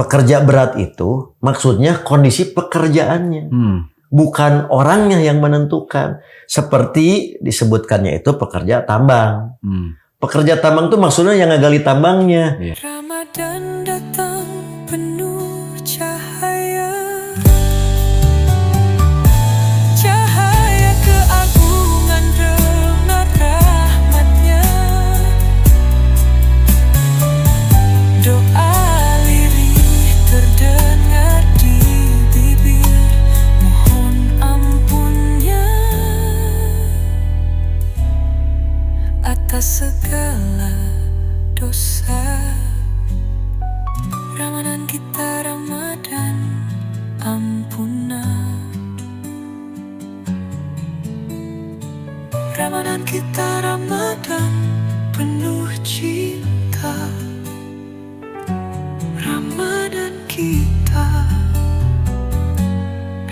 pekerja berat itu maksudnya kondisi pekerjaannya. Bukan orangnya yang menentukan. Seperti disebutkannya itu pekerja tambang. Pekerja tambang itu maksudnya yang ngegali tambangnya. Ramadan datang penuh cahaya. Cahaya keagungan remah rahmatnya. Doa lirih terdengar di bibir. Mohon ampunnya atas segala dosa. Ramadan kita Ramadan ampunan. Ramadan kita Ramadan penuh cinta. Ramadan kita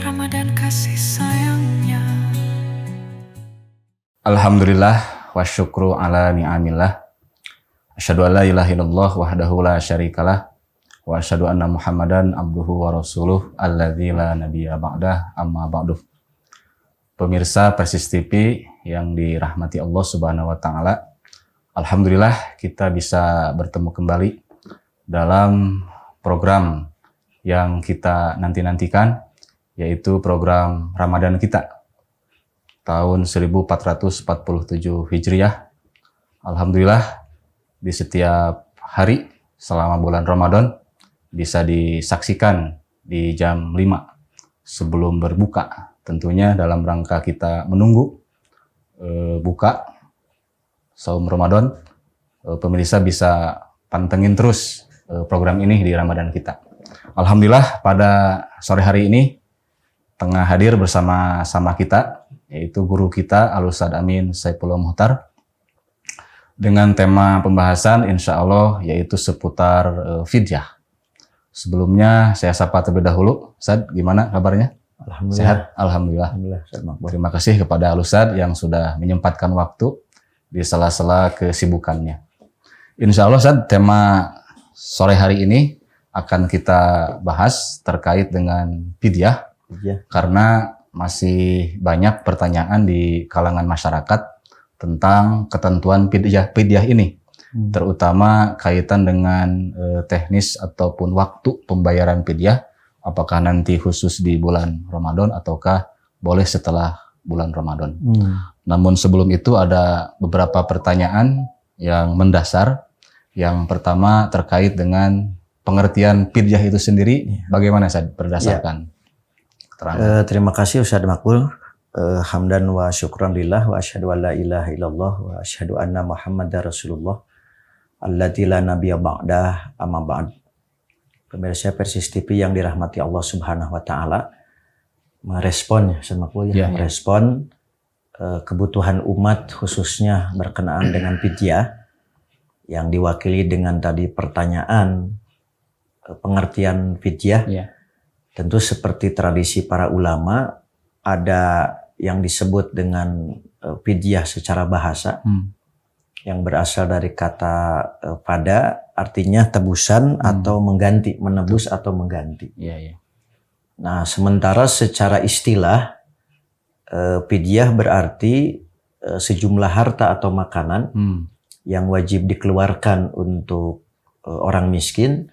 Ramadan kasih sayangnya. Alhamdulillah wa syukru ala ni'amillah. Asyhadu an la ilaha illallah wahdahu la syarikalah wa asyhadu anna Muhammadan abduhu wa rasuluh alladzi la nabiyya ba'dah amma ba'du. Pemirsa Persis TV yang dirahmati Allah Subhanahu wa taala, alhamdulillah kita bisa bertemu kembali dalam program yang kita nanti-nantikan, yaitu program Ramadan kita tahun 1447 Hijriah. Alhamdulillah di setiap hari selama bulan Ramadan bisa disaksikan di jam 5 sebelum berbuka. Tentunya dalam rangka kita menunggu buka saum Ramadan, pemirsa bisa pantengin terus program ini di Ramadan kita. Alhamdulillah pada sore hari ini tengah hadir bersama-sama kita, yaitu guru kita Al-Ustadz Amin Saifullah Muhtar, dengan tema pembahasan insya Allah yaitu seputar fidyah. Sebelumnya saya sapa terlebih dahulu. Ustadz, gimana kabarnya? Alhamdulillah. Sehat? Alhamdulillah. Terima kasih kepada Al-Ustadz yang sudah menyempatkan waktu di sela-sela kesibukannya. Insya Allah Ustadz, tema sore hari ini akan kita bahas terkait dengan fidyah. Karena masih banyak pertanyaan di kalangan masyarakat tentang ketentuan fidyah ini, terutama kaitan dengan teknis ataupun waktu pembayaran fidyah, apakah nanti khusus di bulan Ramadan ataukah boleh setelah bulan Ramadan. Namun sebelum itu ada beberapa pertanyaan yang mendasar. Yang pertama terkait dengan pengertian fidyah itu sendiri, bagaimana Ustaz berdasarkan keterangan? Terima kasih Ustadz Makbul. Hamdan wa syukran lillah wa asyhadu an la ilaha illallah wa asyhadu anna Muhammadar Rasulullah alladzi la nabiyya ba'dah amma ba'd. Pemirsa Persis TV yang dirahmati Allah Subhanahu wa taala, merespon merespon kebutuhan umat khususnya berkenaan dengan fidyah yang diwakili dengan tadi pertanyaan pengertian fidyah. Tentu seperti tradisi para ulama, ada yang disebut dengan fidyah secara bahasa yang berasal dari kata fada, artinya tebusan atau mengganti, menebus atau mengganti. Nah, sementara secara istilah fidyah berarti sejumlah harta atau makanan yang wajib dikeluarkan untuk orang miskin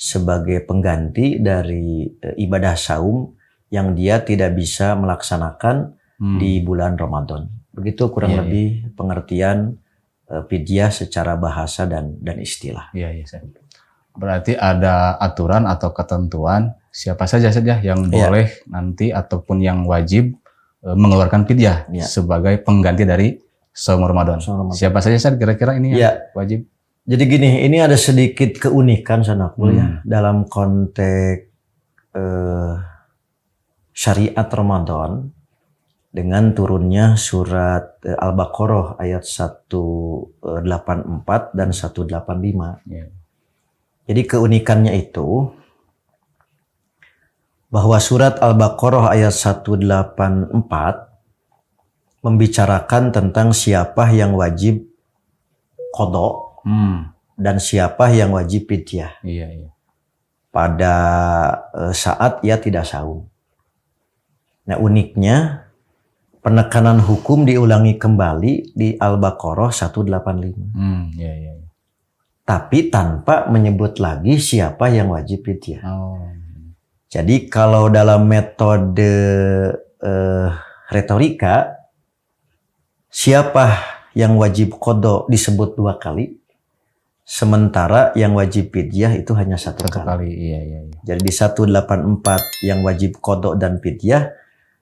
sebagai pengganti dari ibadah saum yang dia tidak bisa melaksanakan di bulan Ramadan. Begitu kurang lebih pengertian fidyah secara bahasa dan istilah. Berarti ada aturan atau ketentuan siapa saja yang boleh nanti ataupun yang wajib mengeluarkan fidyah sebagai pengganti dari saum Ramadan. Siapa saja kira-kira ini yang wajib? Jadi gini, ini ada sedikit keunikan Sanakul dalam konteks syariat Ramadan dengan turunnya surat Al-Baqarah ayat 184 dan 185. Jadi keunikannya itu bahwa surat Al-Baqarah ayat 184 membicarakan tentang siapa yang wajib qadha dan siapa yang wajib fidyah. pada saat ia tidak saum. Nah, uniknya penekanan hukum diulangi kembali di Al-Baqarah 185. Ya, ya. Tapi tanpa menyebut lagi siapa yang wajib fidyah. Oh. Jadi kalau dalam metode retorika, siapa yang wajib qada disebut 2 kali, sementara yang wajib fidyah itu hanya satu kali. Iya, iya, iya. Jadi di 184 yang wajib qada dan fidyah,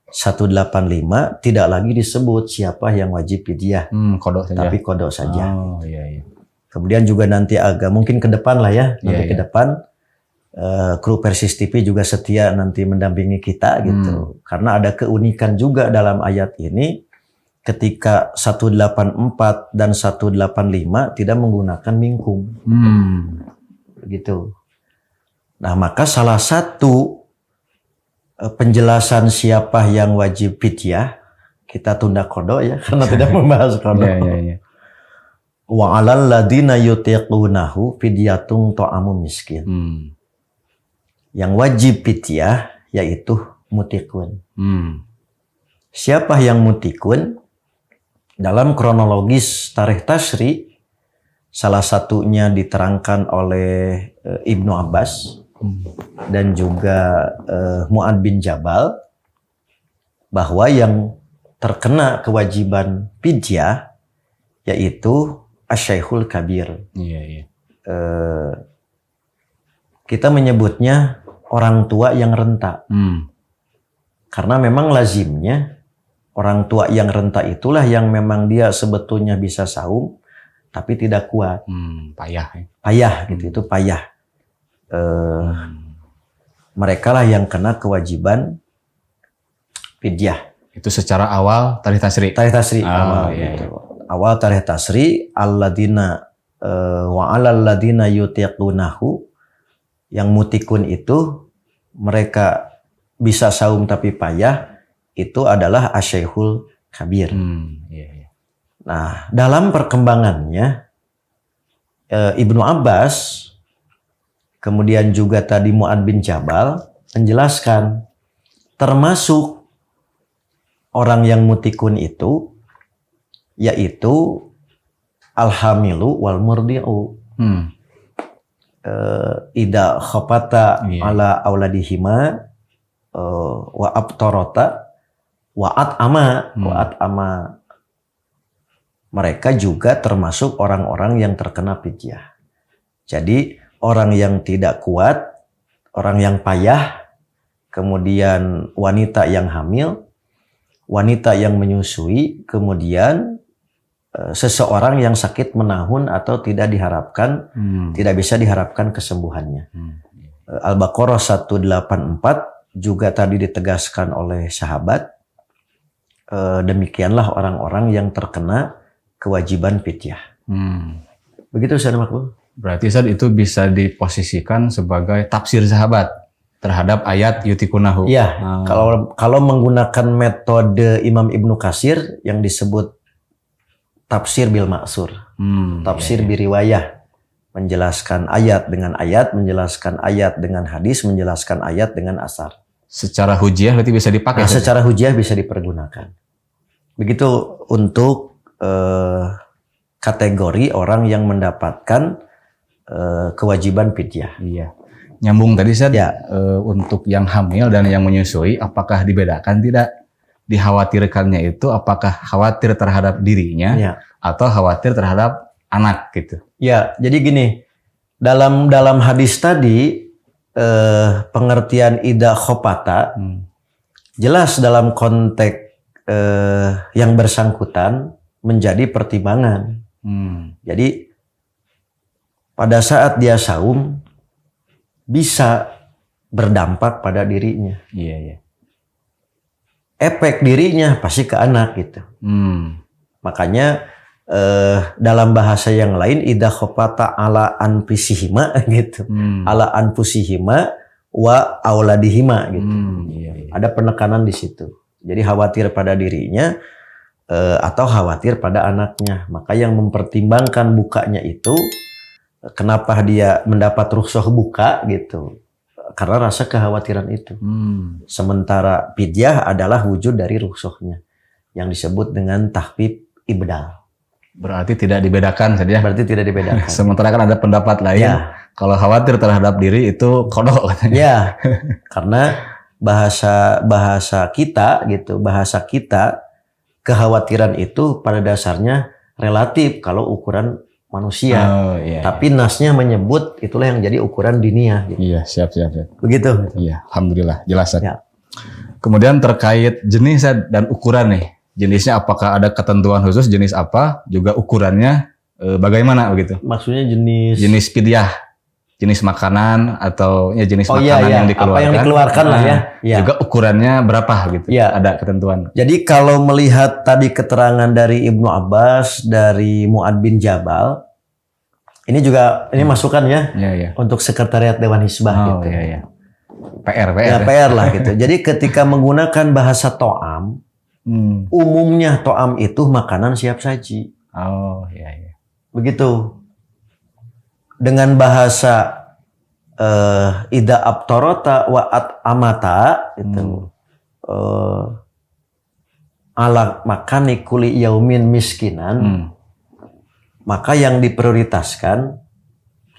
185 tidak lagi disebut siapa yang wajib fidyah, Kodok saja. tapi qada saja. Oh, iya, iya. Kemudian juga nanti agak mungkin ke depan lah ya, nanti Iya, ke iya. depan kru Persis TV juga setia nanti mendampingi kita gitu. Karena ada keunikan juga dalam ayat ini ketika 184 dan 185 tidak menggunakan mingkum. Begitu. Nah, maka salah satu penjelasan siapa yang wajib fidyah, kita tunda qada ya karena tidak membahas qada. Iya, iya, iya. Wa 'alal ladina yutiqunahu fidyatun ta'amu miskin. Yang wajib fidyah yaitu mutikun. Siapa yang mutikun? Dalam kronologis tarikh Tasyri, salah satunya diterangkan oleh Ibnu Abbas dan juga Mu'ad bin Jabal, bahwa yang terkena kewajiban fidyah yaitu Asy-Syaikhul Kabir. Iya, iya. Kita menyebutnya orang tua yang renta. Karena memang lazimnya orang tua yang renta itulah yang memang dia sebetulnya bisa saum tapi tidak kuat. Payah. Ya. Payah gitu, itu payah. Mereka lah yang kena kewajiban fidyah. Itu secara awal tarikh Tasyri. Tarikh Tasyri Oh, awal. iya, Gitu. Awal tarikh Tasyri, alladzina wa 'alal ladzina yutiqunahu, yang mutikun itu mereka bisa saum tapi payah, itu adalah Asy-Syaikhul Kabir. Iya, iya. Nah, dalam perkembangannya Ibnu Abbas, kemudian juga tadi Mu'ad bin Jabal menjelaskan termasuk orang yang mutikun itu yaitu al-hamilu wal murdi'u. Ida khafata ala auladihima wa abtarata wa at'ama. Mereka juga termasuk orang-orang yang terkena fidyah. Jadi orang yang tidak kuat, orang yang payah, kemudian wanita yang hamil, wanita yang menyusui, kemudian seseorang yang sakit menahun atau tidak diharapkan, tidak bisa diharapkan kesembuhannya. Al-Baqarah 184 juga tadi ditegaskan oleh sahabat, demikianlah orang-orang yang terkena kewajiban fidyah. Begitu Ustaz Makbul. Berarti Ustaz itu bisa diposisikan sebagai tafsir sahabat terhadap ayat yutikunahu. Iya, kalau menggunakan metode Imam Ibnu Katsir yang disebut tafsir bil maksur, tafsir biriwayah, menjelaskan ayat dengan ayat, menjelaskan ayat dengan hadis, menjelaskan ayat dengan asar. Secara hujiyah berarti bisa dipakai. Nah, secara hujiyah bisa dipergunakan. Begitu untuk kategori orang yang mendapatkan kewajiban fidyah. Iya. Nyambung tadi Ustaz, Ya. Untuk yang hamil dan yang menyusui, apakah dibedakan tidak? Dikhawatirkannya itu apakah khawatir terhadap dirinya atau khawatir terhadap anak gitu? Ya, jadi gini, dalam hadis tadi pengertian ida khopata jelas dalam konteks yang bersangkutan menjadi pertimbangan. Jadi pada saat dia saum bisa berdampak pada dirinya. Iya, iya. Efek dirinya pasti ke anak gitu. Makanya dalam bahasa yang lain idza khafata ala anfusihima gitu. Ala anfusihima wa auladihima gitu. Iya, iya. Ada penekanan di situ. Jadi khawatir pada dirinya atau khawatir pada anaknya. Maka yang mempertimbangkan bukanya itu kenapa dia mendapat rukhsah buka gitu. karena rasa kekhawatiran itu. Sementara pidyah adalah wujud dari rukhsahnya yang disebut dengan tahfif ibdal. Berarti tidak dibedakan saja. Berarti tidak dibedakan. Sementara kan ada pendapat lain. Ya. Kalau khawatir terhadap diri itu kodok katanya. Ya, karena bahasa kita gitu, bahasa kita kekhawatiran itu pada dasarnya relatif kalau ukuran manusia. Iya, tapi nasnya menyebut itulah yang jadi ukuran diniyah. Gitu. Iya, siap. Begitu. Iya, alhamdulillah jelas. Ya. Kemudian terkait jenis dan ukuran nih. Jenisnya apakah ada ketentuan khusus jenis apa? Juga ukurannya bagaimana begitu? Maksudnya jenis pidyah, jenis makanan atau ya jenis makanan yang dikeluarkan. Apa yang dikeluarkan lah ya. Juga ukurannya berapa gitu? Ya. Ada ketentuan. Jadi kalau melihat tadi keterangan dari Ibnu Abbas, dari Mu'ad bin Jabal, ini juga ini masukan ya, untuk sekretariat Dewan Hizbah gitu. Iya. PR PR lah gitu. Jadi ketika menggunakan bahasa to'am, umumnya to'am itu makanan siap saji. Iya. Begitu. Dengan bahasa ida abtorota wa amata itu ala makani kuli yaumin miskinan, maka yang diprioritaskan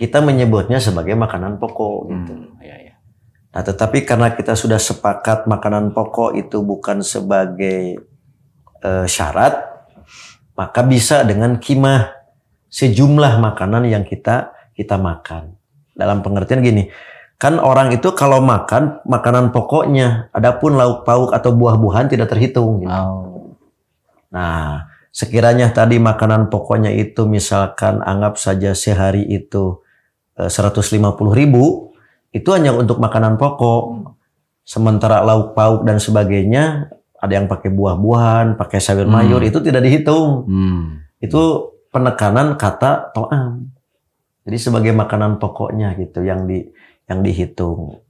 kita menyebutnya sebagai makanan pokok gitu. Nah, tetapi karena kita sudah sepakat makanan pokok itu bukan sebagai syarat, maka bisa dengan kimah sejumlah makanan yang kita makan. Dalam pengertian gini, kan orang itu kalau makan makanan pokoknya, adapun lauk pauk atau buah-buahan tidak terhitung. Gitu. Nah, sekiranya tadi makanan pokoknya itu misalkan anggap saja sehari itu 150.000, itu hanya untuk makanan pokok. Sementara lauk pauk dan sebagainya, ada yang pakai buah-buahan, pakai sayur mayur, itu tidak dihitung. Itu penekanan kata to'am. Jadi sebagai makanan pokoknya gitu yang dihitung.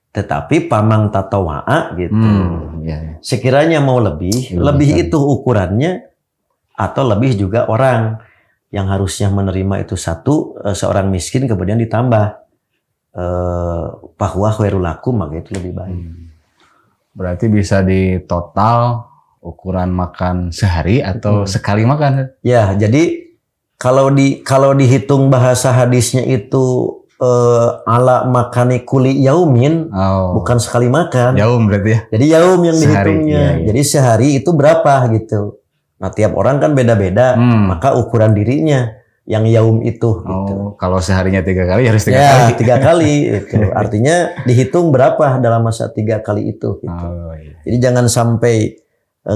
Tetapi pamang tatawa'a gitu. Sekiranya mau lebih itu ukurannya atau lebih juga orang yang harusnya menerima itu seorang miskin kemudian ditambah bahwa khairul lakum, maka itu lebih baik. Berarti bisa di total ukuran makan sehari atau sekali makan? Ya, jadi kalau dihitung bahasa hadisnya itu ala makani kuli yaumin, bukan sekali makan. Yaum berarti ya? Jadi yaum yang dihitungnya. Iya. Jadi sehari itu berapa gitu. Nah tiap orang kan beda-beda, maka ukuran dirinya yang yaum itu. Gitu. Kalau seharinya 3 kali harus 3 kali. 3 kali itu. Artinya dihitung berapa dalam masa 3 kali itu. Gitu. Jadi jangan sampai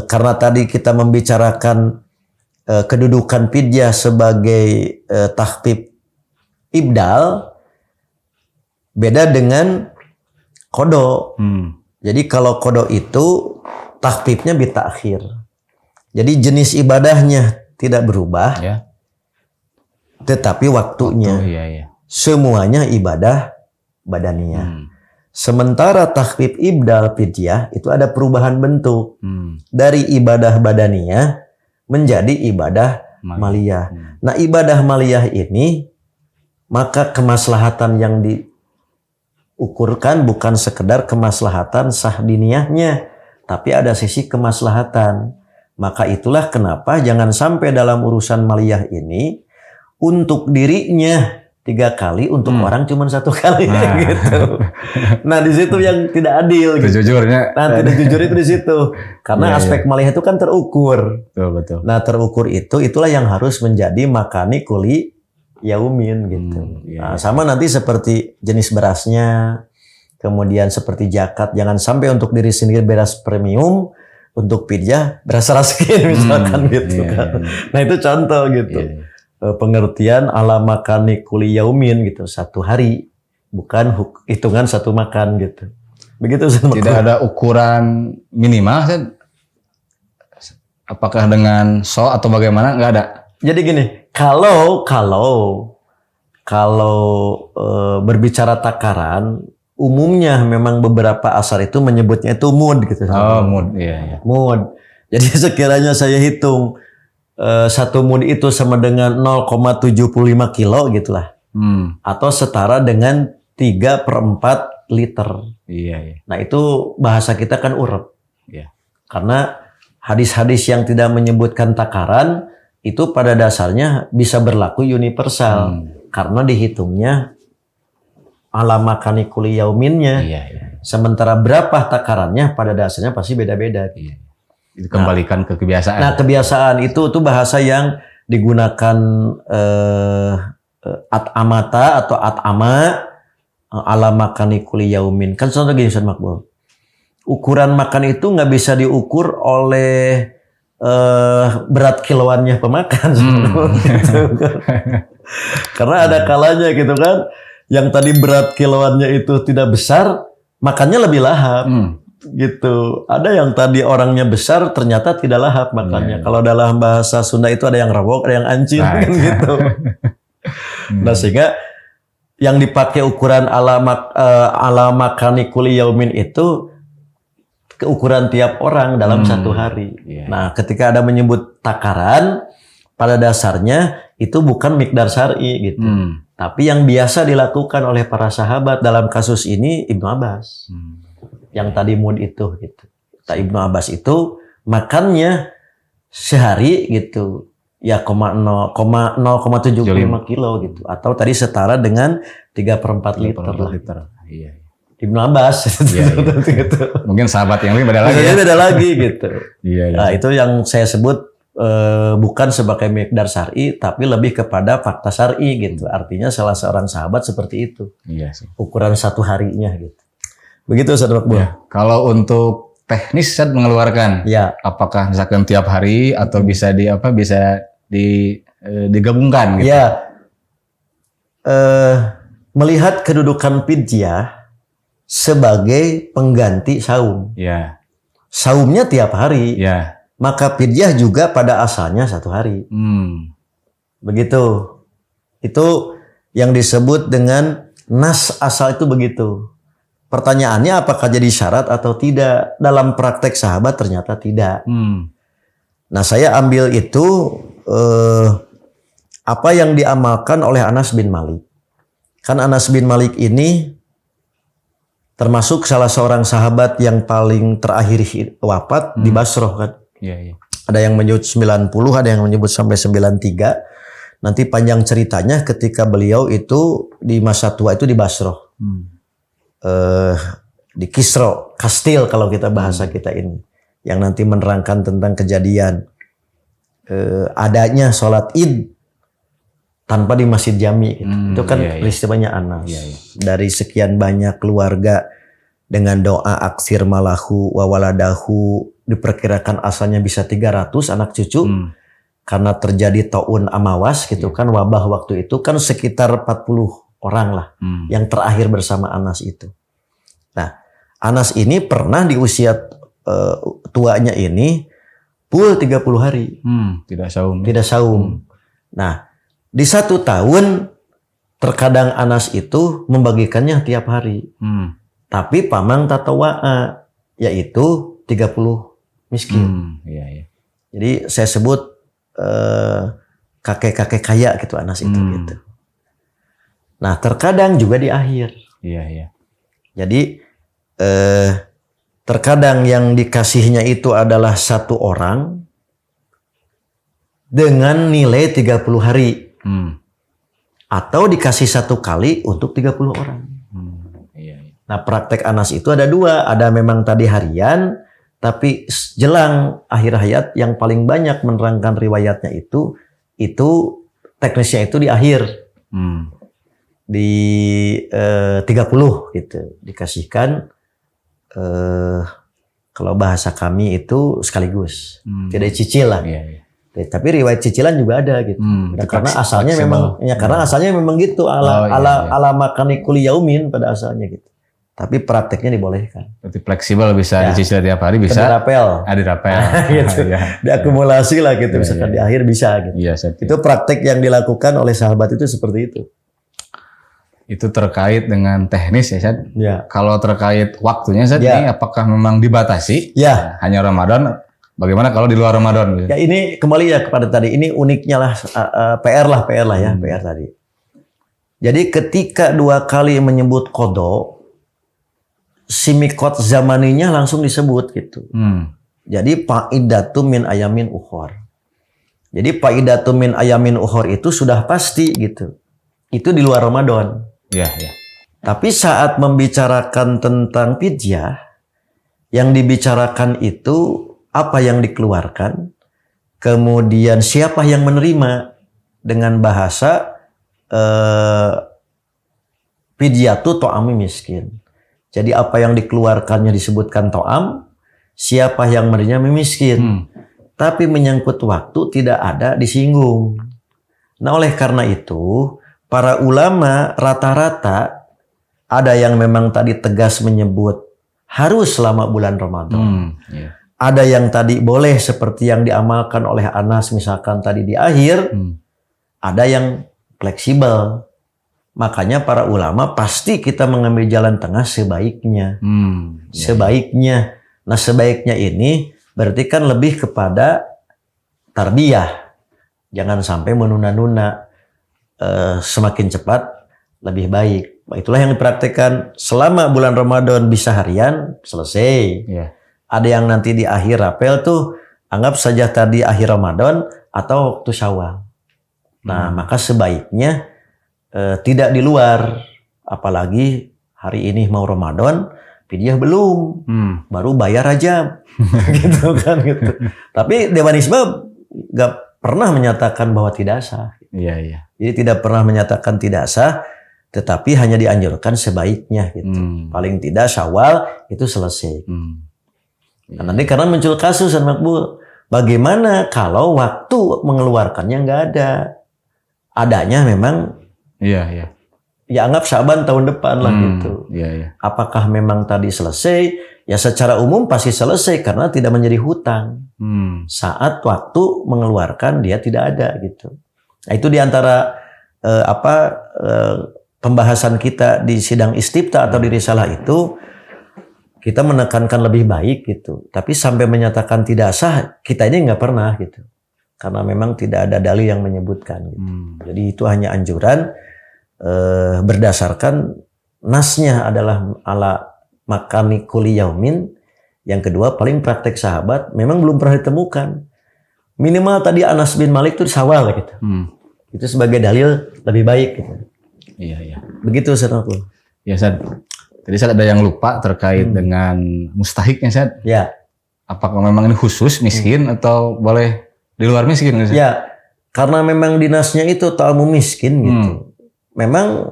karena tadi kita membicarakan kedudukan pidyah sebagai tahfif ibdal beda dengan kodo. Jadi kalau kodo itu tahfifnya bitakhir. Jadi jenis ibadahnya tidak berubah, tetapi waktunya. Semuanya ibadah badaniyah. Sementara tahfif ibdal pidyah itu ada perubahan bentuk dari ibadah badaniyah menjadi ibadah maliyah. Nah, ibadah maliyah ini maka kemaslahatan yang diukurkan bukan sekedar kemaslahatan sah diniyahnya, tapi ada sisi kemaslahatan. Maka itulah kenapa jangan sampai dalam urusan maliyah ini untuk dirinya 3 kali, untuk orang cuma 1 kali gitu. Nah di situ yang tidak adil. Gitu. Jujurnya. Nah tidak jujur itu di situ. Karena aspek maliyah itu kan terukur. Betul. Nah terukur itulah yang harus menjadi makani kuli yaumin gitu. Nah, sama nanti seperti jenis berasnya, kemudian seperti zakat. Jangan sampai untuk diri sendiri beras premium, untuk pidyah beras raskin misalkan gitu kan. Nah itu contoh gitu. Pengertian ala makani kuli yaumin gitu, 1 hari, bukan hitungan 1 makan gitu. Begitu. Tidak ada ukuran minimal kan? Apakah dengan atau bagaimana? Nggak ada. Jadi gini, kalau berbicara takaran, umumnya memang beberapa asar itu menyebutnya itu mud gitu. Mud, iya. Mud. Jadi sekiranya saya hitung 1 mud itu sama dengan 0,75 kilo gitulah. Atau setara dengan 3/4 liter. Iya, iya. Nah itu bahasa kita kan urep. Iya. Karena hadis-hadis yang tidak menyebutkan takaran itu pada dasarnya bisa berlaku universal. Karena dihitungnya ala makani kulli yauminnya. Iya, iya. Sementara berapa takarannya pada dasarnya pasti beda-beda. Iya. Dikembalikan ke kebiasaan. Nah kebiasaan itu bahasa yang digunakan at-amata atau at-ama ala makani kulli yaumin. Kan contoh gini Ustaz Makbul. Ukuran makan itu nggak bisa diukur oleh berat kiloannya pemakan. Gitu. Karena ada kalanya gitu kan. Yang tadi berat kiloannya itu tidak besar, makannya lebih lahap. Gitu. Ada yang tadi orangnya besar ternyata tidak lahap makannya. Kalau dalam bahasa Sunda itu ada yang rawok, ada yang ancin kan gitu. Nah sehingga yang dipakai ukuran ala makani kulli yaumin itu keukuran tiap orang dalam satu hari. Nah ketika ada menyebut takaran pada dasarnya itu bukan miqdar syar'i gitu. Tapi yang biasa dilakukan oleh para sahabat dalam kasus ini Ibnu Abbas. Yang tadi mud itu gitu. Ibnu Abbas itu makannya sehari gitu. Ya 0,75 kilo gitu. Atau tadi setara dengan 3/4 liter. Iya. Ibnu Abbas. Gitu. Mungkin sahabat yang lain beda lagi. Beda lagi gitu. Iya. Nah, itu yang saya sebut bukan sebagai miqdar syar'i tapi lebih kepada fakta syar'i gitu. Artinya salah seorang sahabat seperti itu. Iya sih. Ukuran satu harinya gitu. Begitu Ustaz Makbul. Ya. Kalau untuk teknis Ustaz mengeluarkan, apakah misalkan tiap hari atau bisa digabungkan gitu? Ya. Melihat kedudukan fidyah sebagai pengganti saum. Ya. Saumnya tiap hari. Ya. Maka fidyah juga pada asalnya 1 hari. Begitu. Itu yang disebut dengan nas asal itu begitu. Pertanyaannya apakah jadi syarat atau tidak? Dalam praktek sahabat ternyata tidak. Nah saya ambil itu apa yang diamalkan oleh Anas bin Malik. Kan Anas bin Malik ini termasuk salah seorang sahabat yang paling terakhir wafat di Basroh kan. Iya. Ada yang menyebut 90, ada yang menyebut sampai 93. Nanti panjang ceritanya ketika beliau itu di masa tua itu di Basroh. Di Kisro, kastil kalau kita bahasa kita ini. Yang nanti menerangkan tentang kejadian adanya sholat id tanpa di Masjid Jami. Gitu. Itu kan peristiwanya Anas. Dari sekian banyak keluarga dengan doa aksir malahu wa waladahu, diperkirakan asalnya bisa 300 anak cucu. Karena terjadi taun amawas gitu kan, wabah waktu itu kan sekitar 40 orang lah yang terakhir bersama Anas itu. Nah, Anas ini pernah di usia tuanya ini full 30 hari. Tidak saum. Tidak saum. Nah, di 1 tahun terkadang Anas itu membagikannya tiap hari. Tapi pamang tatawa'a, yaitu 30 miskin. Jadi saya sebut kakek-kakek kaya gitu Anas itu gitu. Nah, terkadang juga di akhir. Iya. Jadi terkadang yang dikasihnya itu adalah 1 orang dengan nilai 30 hari. Atau dikasih 1 kali untuk 30 orang. Nah, praktek Anas itu ada 2. Ada memang tadi harian, tapi jelang akhir hayat yang paling banyak menerangkan riwayatnya itu teknisnya itu di akhir. Di 30 gitu dikasihkan kalau bahasa kami itu sekaligus tidak cicil lah. Tapi riwayat cicilan juga ada gitu. Karena asalnya memang gitu ala makani kulli yaumin pada asalnya gitu. Tapi prakteknya dibolehkan. Berarti fleksibel, bisa dicicil tiap hari, bisa dirapel. Gitu. Diakumulasi lah gitu, misalkan di akhir bisa gitu. Itu praktek yang dilakukan oleh sahabat itu seperti itu. Itu terkait dengan teknis ya, Ustaz. Kalau terkait waktunya, Ustaz, ini apakah memang dibatasi? Hanya Ramadan? Bagaimana kalau di luar Ramadan? Ya ini kembali ya kepada tadi. Ini uniknya lah PR lah ya, PR tadi. Jadi ketika 2 kali menyebut qada, si mikot zamaninya langsung disebut gitu. Jadi fa'idatun min ayamin ukhor. Jadi fa'idatun min ayamin ukhor itu sudah pasti gitu. Itu di luar Ramadan. Ya, ya. Tapi saat membicarakan tentang fidyah, yang dibicarakan itu apa yang dikeluarkan, kemudian siapa yang menerima dengan bahasa fidyatu to'ami miskin. Jadi apa yang dikeluarkannya disebutkan to'am, siapa yang menerima miskin. Tapi menyangkut waktu tidak ada disinggung. Nah oleh karena itu, para ulama rata-rata ada yang memang tadi tegas menyebut harus selama bulan Ramadan. Ada yang tadi boleh seperti yang diamalkan oleh Anas misalkan tadi di akhir. Ada yang fleksibel. Makanya para ulama pasti kita mengambil jalan tengah sebaiknya. Sebaiknya. Nah sebaiknya ini berarti kan lebih kepada tarbiyah. Jangan sampai menunda-nunda. Semakin cepat lebih baik. Itulah yang dipraktikkan selama bulan Ramadan bisa harian selesai. Ada yang nanti di akhir rapel tuh anggap saja tadi akhir Ramadan atau waktu Syawal. Nah maka sebaiknya tidak di luar, apalagi hari ini mau Ramadan, fidyah belum, baru bayar aja, gitu kan gitu. Tapi Dewan Hizbah nggak pernah menyatakan bahwa tidak sah. Jadi tidak pernah menyatakan tidak sah, tetapi hanya dianjurkan sebaiknya gitu. Paling tidak Syawal itu selesai. Nah, nanti karena muncul kasus dan makbul, bagaimana kalau waktu mengeluarkannya nggak ada, adanya memang. Ya anggap Syaban tahun depan lah gitu. Apakah memang tadi selesai? Ya secara umum pasti selesai karena tidak menjadi hutang. Saat waktu mengeluarkan dia tidak ada gitu. Nah, itu diantara pembahasan kita di sidang istifta atau di risalah itu kita menekankan lebih baik gitu. Tapi sampai menyatakan tidak sah kita ini nggak pernah gitu. Karena memang tidak ada dalil yang menyebutkan gitu. Jadi itu hanya anjuran berdasarkan nasnya adalah ala makani kulli yaumin. Yang kedua paling praktek sahabat memang belum pernah ditemukan. Minimal tadi Anas bin Malik itu di Syawal gitu. Itu sebagai dalil lebih baik gitu. Begitu Ustaz Naful. Ya Ustaz. Tadi saya ada yang lupa terkait dengan mustahiknya Ustaz. Apakah memang ini khusus miskin atau boleh di luar miskin? Ya, karena memang dinasnya itu ta'amu miskin gitu. Memang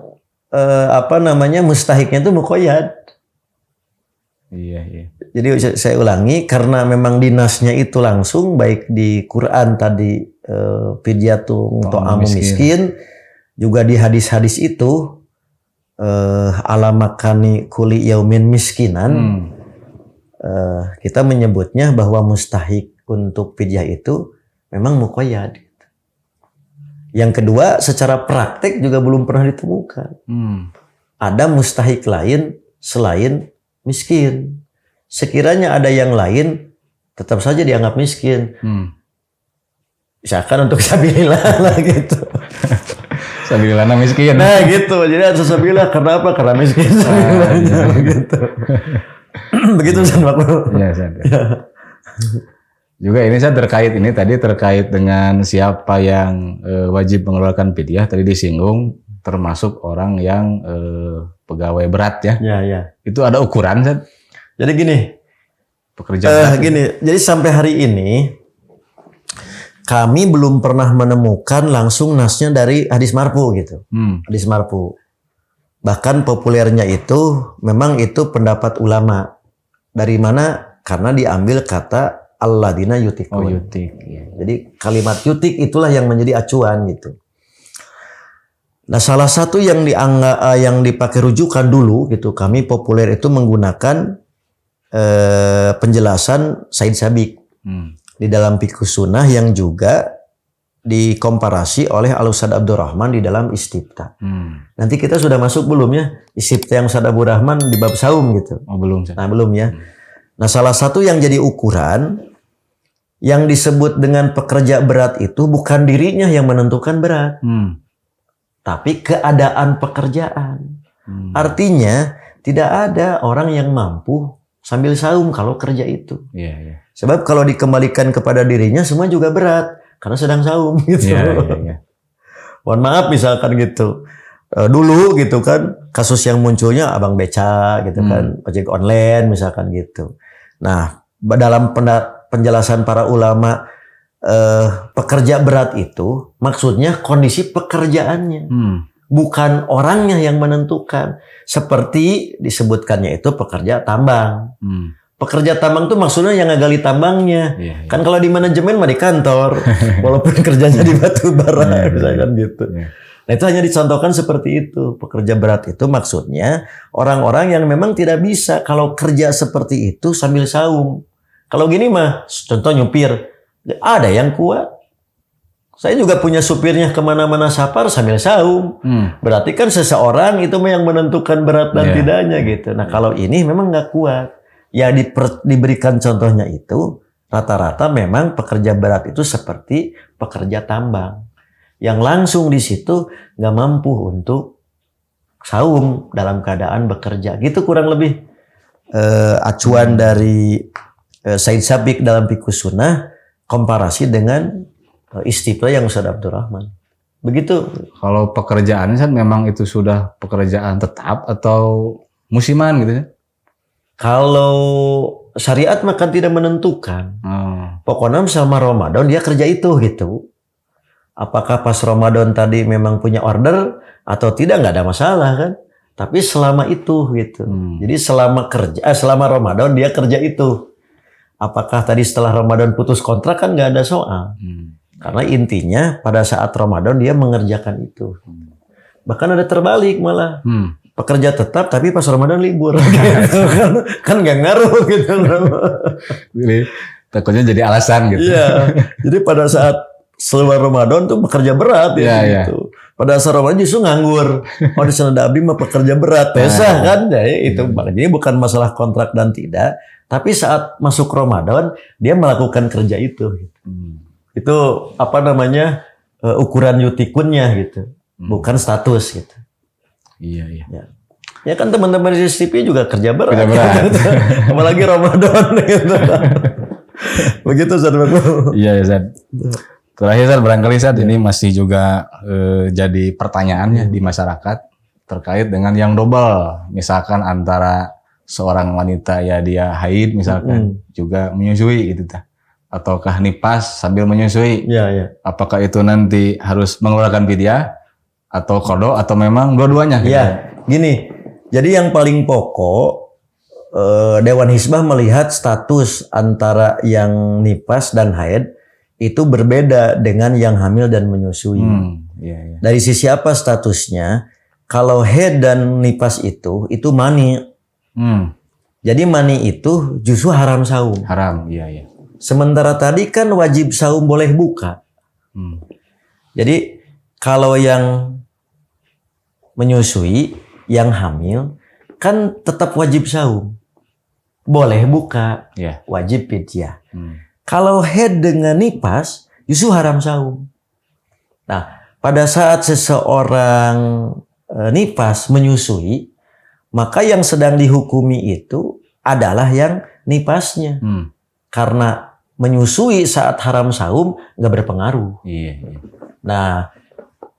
mustahiknya itu muqayyad. Jadi saya ulangi, karena memang dinasnya itu langsung baik di Quran tadi fidyatun ta'amu miskin, juga di hadis-hadis itu ala makani kulli yaumin miskinan. Kita menyebutnya bahwa mustahik untuk fidyah itu memang muqayyad. Yang kedua, secara praktek juga belum pernah ditemukan. Ada mustahik lain selain miskin. Sekiranya ada yang lain, tetap saja dianggap miskin. Misalkan untuk sabilillah lah gitu. Sabilillah miskin. Nah gitu, jadi harus sabilillah. Karena apa? Karena miskin. Gitu. Begitu Ustaz Makmur. Juga ini saya terkait dengan siapa yang wajib mengeluarkan fidyah, tadi disinggung termasuk orang yang pegawai berat ya. Itu ada ukuran Ustaz? Jadi gini. Pekerjaan jadi sampai hari ini kami belum pernah menemukan langsung nasnya dari hadis marfu gitu. Hadis marfu. Bahkan populernya itu memang itu pendapat ulama. Dari mana? Karena diambil kata alladzina yutikun. Jadi kalimat yutik itulah yang menjadi acuan gitu. Nah, salah satu yang dipakai rujukan dulu gitu, kami populer itu menggunakan penjelasan Said Sabiq di dalam Fiqh Sunnah yang juga dikomparasi oleh Al-Ustaz Abdurrahman di dalam Istifta. Nanti kita sudah masuk belum ya Istifta yang Ustaz Abdurrahman di bab saum gitu. Belum. Nah, belum ya. Nah, salah satu yang jadi ukuran yang disebut dengan pekerja berat itu bukan dirinya yang menentukan berat. tapi keadaan pekerjaan. Artinya tidak ada orang yang mampu sambil saum kalau kerja itu. Iya, iya. Sebab kalau dikembalikan kepada dirinya semua juga berat karena sedang saum gitu. Iya. Mohon maaf misalkan gitu. Dulu gitu kan kasus yang munculnya abang beca gitu kan, ojek online misalkan gitu. Nah, dalam penjelasan para ulama pekerja berat itu maksudnya kondisi pekerjaannya. Bukan orangnya yang menentukan. Seperti disebutkannya itu pekerja tambang. Pekerja tambang tuh maksudnya yang ngegali tambangnya. Kan kalau di manajemen mah di kantor. Walaupun kerjanya di batu bara. Misalkan gitu. Nah itu hanya dicontohkan seperti itu. Pekerja berat itu maksudnya orang-orang yang memang tidak bisa kalau kerja seperti itu sambil saum. Kalau gini mah contoh nyupir. Ada yang kuat. Saya juga punya supirnya kemana-mana safar sambil saum. Berarti kan seseorang itu yang menentukan berat dan tidaknya gitu. Nah kalau ini memang nggak kuat. Ya diberikan contohnya itu rata-rata memang pekerja berat itu seperti pekerja tambang. Yang langsung di situ nggak mampu untuk saum dalam keadaan bekerja. Gitu kurang lebih acuan dari Said Sabiq dalam Fiqhus Sunnah komparasi dengan istiqlal yang Ustaz Abdurrahman. Begitu. Kalau pekerjaan kan memang itu sudah pekerjaan tetap atau musiman gitu ya? Kalau syariat makan tidak menentukan. Pokoknya selama Ramadan dia kerja itu gitu. Apakah pas Ramadan tadi memang punya order atau tidak nggak ada masalah kan. Tapi selama itu gitu. Jadi selama Ramadan dia kerja itu. Apakah tadi setelah Ramadan putus kontrak kan nggak ada soal. Karena intinya pada saat Ramadan dia mengerjakan itu. Bahkan ada terbalik malah. Pekerja tetap tapi pas Ramadan libur. Gitu. Kan nggak ngaruh gitu. Jadi takutnya jadi alasan gitu. Iya. Jadi pada saat seluar Ramadan tuh bekerja berat ya gitu. Pada saat Ramadan justru nganggur. Oh di sana abdi mah pekerja berat. Pesah kan. Jadi itu jadi bukan masalah kontrak dan tidak. Tapi saat masuk Ramadan dia melakukan kerja itu. Gitu. Itu apa namanya ukuran yutikunnya gitu, bukan status gitu. Iya. Ya kan teman-teman di CCTV juga kerja berat. Gitu. Apalagi Ramadan gitu. Begitu Ustaz. Iya Ustaz. Terakhir Ustaz, barangkali Ustaz ini masih juga jadi pertanyaannya di masyarakat terkait dengan yang double, misalkan antara seorang wanita ya dia haid misalkan juga menyusui gitu ta. Ataukah nifas sambil menyusui? Iya. Apakah itu nanti harus mengeluarkan fidyah atau qada atau memang dua-duanya? Iya, gini. Jadi yang paling pokok Dewan Hizbah melihat status antara yang nifas dan haid itu berbeda dengan yang hamil dan menyusui. Iya. Dari sisi apa statusnya? Kalau haid dan nifas itu mani. Jadi mani itu justru haram saum. Haram, iya. Sementara tadi kan wajib saum boleh buka. Jadi kalau yang menyusui, yang hamil, kan tetap wajib saum. Boleh buka, wajib fidyah. Kalau haid dengan nifas, justru haram saum. Nah, pada saat seseorang nifas menyusui, maka yang sedang dihukumi itu adalah yang nifasnya. Karena menyusui saat haram saum nggak berpengaruh. Iya. Nah,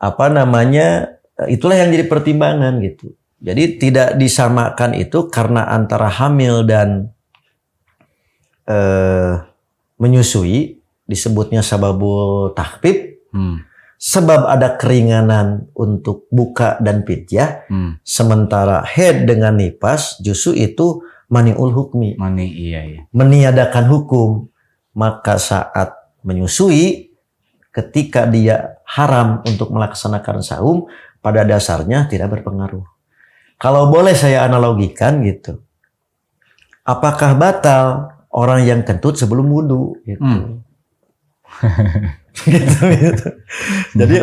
apa namanya? Itulah yang jadi pertimbangan gitu. Jadi tidak disamakan itu karena antara hamil dan menyusui disebutnya sababul takhfif. Sebab ada keringanan untuk buka dan fidyah. Sementara haid dengan nifas justru itu mani'ul hukmi. Iya. Meniadakan hukum. Maka saat menyusui, ketika dia haram untuk melaksanakan saum, pada dasarnya tidak berpengaruh. Kalau boleh saya analogikan gitu. Apakah batal orang yang kentut sebelum wudu? Gitu. gitu. Jadi,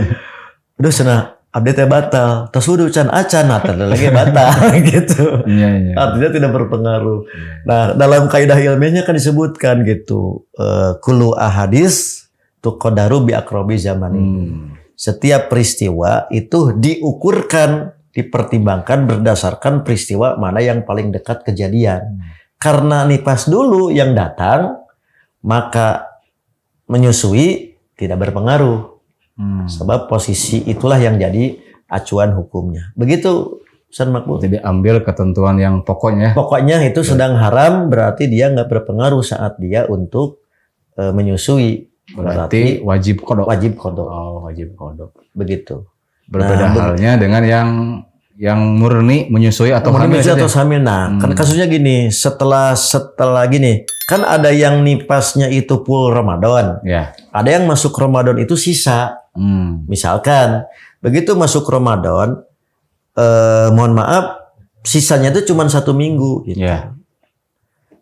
aduh sana update batal. Terus wudu can acan atau lagi batal gitu. Iya. Artinya tidak berpengaruh. Nah, dalam kaidah ilmiahnya kan disebutkan gitu, kullu ahadis tuqaddaru bi aqrabi zamani. setiap peristiwa itu diukurkan, dipertimbangkan berdasarkan peristiwa mana yang paling dekat kejadian. Karena nifas dulu yang datang, maka menyusui tidak berpengaruh. Sebab posisi itulah yang jadi acuan hukumnya. Begitu Ustaz Makbul. Jadi ambil ketentuan yang pokoknya. Pokoknya itu sedang haram, berarti dia nggak berpengaruh saat dia untuk menyusui. Berarti wajib kodok. Wajib kodok. Oh, wajib kodok. Begitu. Berbeda halnya dengan yang murni menyusui atau hamil. Atau hamil. Nah, kan kasusnya gini, setelah gini, kan ada yang nipasnya itu full Ramadan. Ya. Ada yang masuk Ramadan itu sisa. Misalkan begitu masuk Ramadan, mohon maaf, sisanya itu cuma 1 minggu. Gitu. Ya.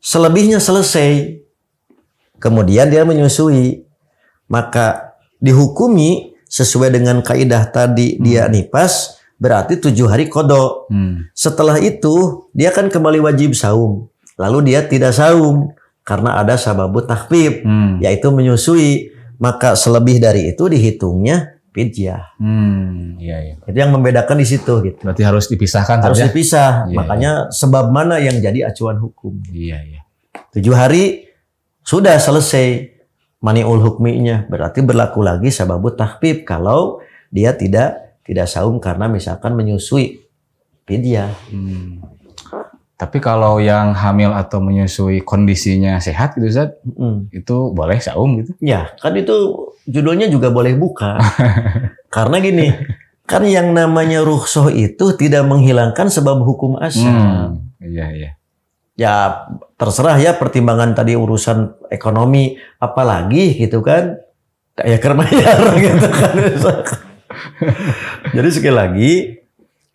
Selebihnya selesai. Kemudian dia menyusui. Maka dihukumi sesuai dengan kaidah tadi dia nifas, berarti 7 hari kodok. Setelah itu dia kan kembali wajib saum. Lalu dia tidak saum karena ada sababut takhfif, yaitu menyusui. Maka selebih dari itu dihitungnya fidyah. Iya. Itu yang membedakan di situ. Gitu. Berarti harus dipisahkan. Harus dipisah. Iya, Makanya sebab mana yang jadi acuan hukum. Iya. 7 hari sudah selesai. Mani'ul hukminya berarti berlaku lagi sababut takhfif kalau dia tidak saum karena misalkan menyusui fidyah. Tapi kalau yang hamil atau menyusui kondisinya sehat gitu Ustaz, itu boleh saum gitu? Ya, kan itu judulnya juga boleh buka. Karena gini, kan yang namanya rukhsah itu tidak menghilangkan sebab hukum asal. Iya. Ya terserah ya pertimbangan tadi urusan ekonomi, apalagi gitu kan, kayak kermayar gitu kan. Jadi sekali lagi,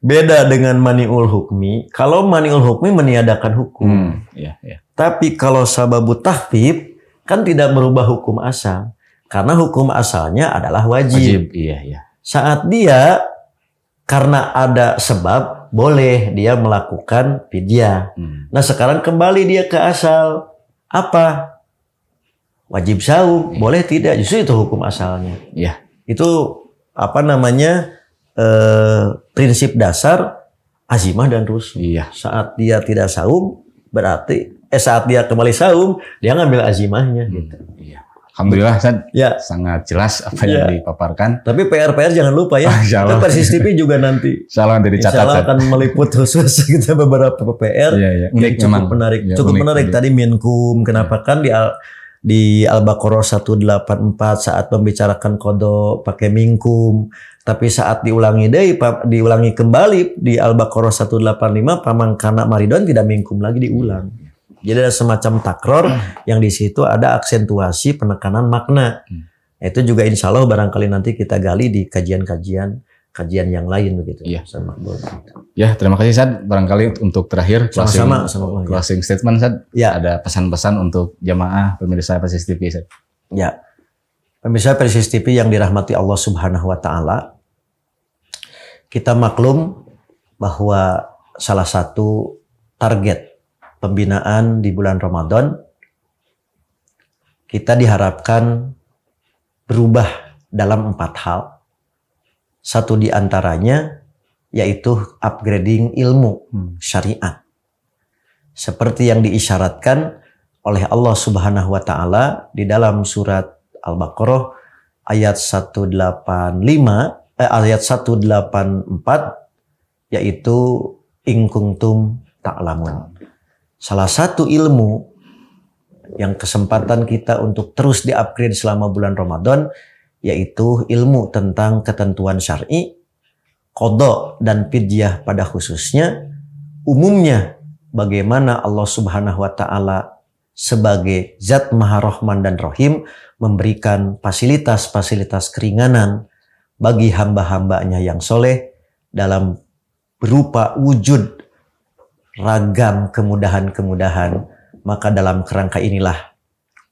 beda dengan mani'ul hukmi. Kalau mani'ul hukmi meniadakan hukum. Iya. Tapi kalau sababut takhfif kan tidak merubah hukum asal. Karena hukum asalnya adalah wajib. Iya. Saat dia karena ada sebab boleh dia melakukan fidyah. Nah sekarang kembali dia ke asal. Apa? Wajib saum. Boleh tidak? Justru itu hukum asalnya. Iya. Itu prinsip dasar azimah dan rusuh. Iya. Saat dia tidak saum, berarti saat dia kembali saum, dia ngambil azimahnya. Gitu. Iya. Alhamdulillah Ustaz, ya. Sangat jelas apa yang dipaparkan. Tapi PR jangan lupa ya. Kita Persis TV juga nanti. Insyaallah dicatat. Insyaallah akan meliput khusus kita beberapa PR. Iya. Unik cukup menarik. Ya, cukup menarik. Tadi Minkum. Kenapa kan di Al-Baqarah 184 saat membicarakan kodok pakai minkum. Tapi saat diulangi kembali di Al-Baqarah 185 pamangkana maridon tidak minkum lagi diulang. Jadi ada semacam takror yang di situ ada aksentuasi penekanan makna. Itu juga insya Allah barangkali nanti kita gali di kajian yang lain begitu. Iya. Gitu. Ya, terima kasih Ustaz. Barangkali untuk terakhir closing statement Ustaz. Ya. Ada pesan-pesan untuk jamaah pemirsa Persis TV Ustaz. Ya. Pemirsa Persis TV yang dirahmati Allah Subhanahu wa taala. Kita maklum bahwa salah satu target pembinaan di bulan Ramadan, kita diharapkan berubah dalam 4 hal. Satu di antaranya yaitu upgrading ilmu syariat. Seperti yang diisyaratkan oleh Allah Subhanahu wa taala di dalam surat Al-Baqarah ayat 184 yaitu in kuntum ta'lamun. Salah satu ilmu yang kesempatan kita untuk terus di-upgrade selama bulan Ramadan yaitu ilmu tentang ketentuan syar'i, qada dan fidyah pada khususnya, umumnya bagaimana Allah Subhanahu wa taala sebagai Zat Maha Rahman dan Rahim memberikan fasilitas-fasilitas keringanan bagi hamba-hambanya yang soleh dalam berupa wujud ragam kemudahan-kemudahan. Maka dalam kerangka inilah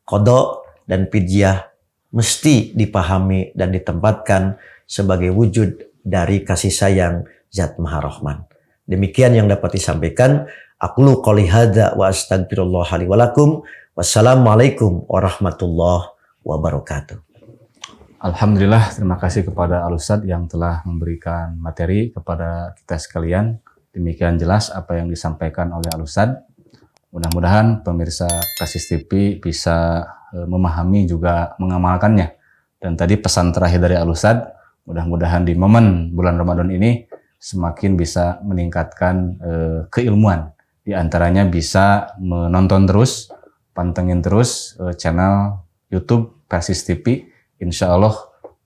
qada dan fidyah mesti dipahami dan ditempatkan sebagai wujud dari kasih sayang Zat Maha Rahman. Demikian yang dapat disampaikan. Aqulu qouli hadza wa astaghfirullah li wa lakum. Wassalamualaikum warahmatullahi wabarakatuh. Alhamdulillah, terima kasih kepada Al-Ustadz yang telah memberikan materi kepada kita sekalian. Demikian jelas apa yang disampaikan oleh Al-Ustadz. Mudah-mudahan pemirsa Kasis TV bisa memahami juga mengamalkannya. Dan tadi pesan terakhir dari Al-Ustadz, mudah-mudahan di momen bulan Ramadan ini semakin bisa meningkatkan keilmuan. Di antaranya bisa menonton terus, pantengin terus channel YouTube Kasis TV. Insya Allah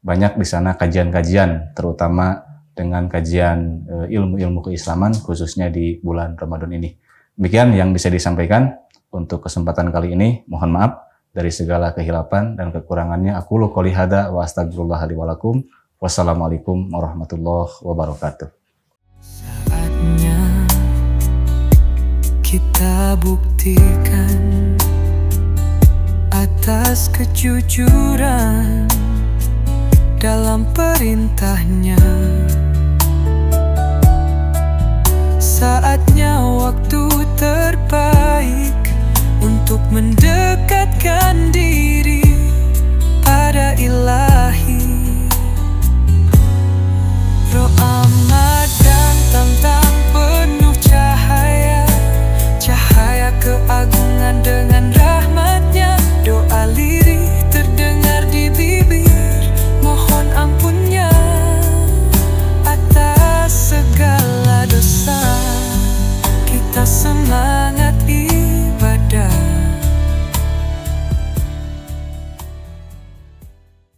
banyak di sana kajian-kajian, terutama dengan kajian ilmu-ilmu keislaman, khususnya di bulan Ramadan ini. Demikian yang bisa disampaikan untuk kesempatan kali ini. Mohon maaf dari segala kehilapan dan kekurangannya. Aku qouli hadza wa astagfirullah li wa lakum. Wassalamualaikum warahmatullahi wabarakatuh. Saatnya kita buktikan atas kejujuran dalam perintahnya. Saatnya waktu terbaik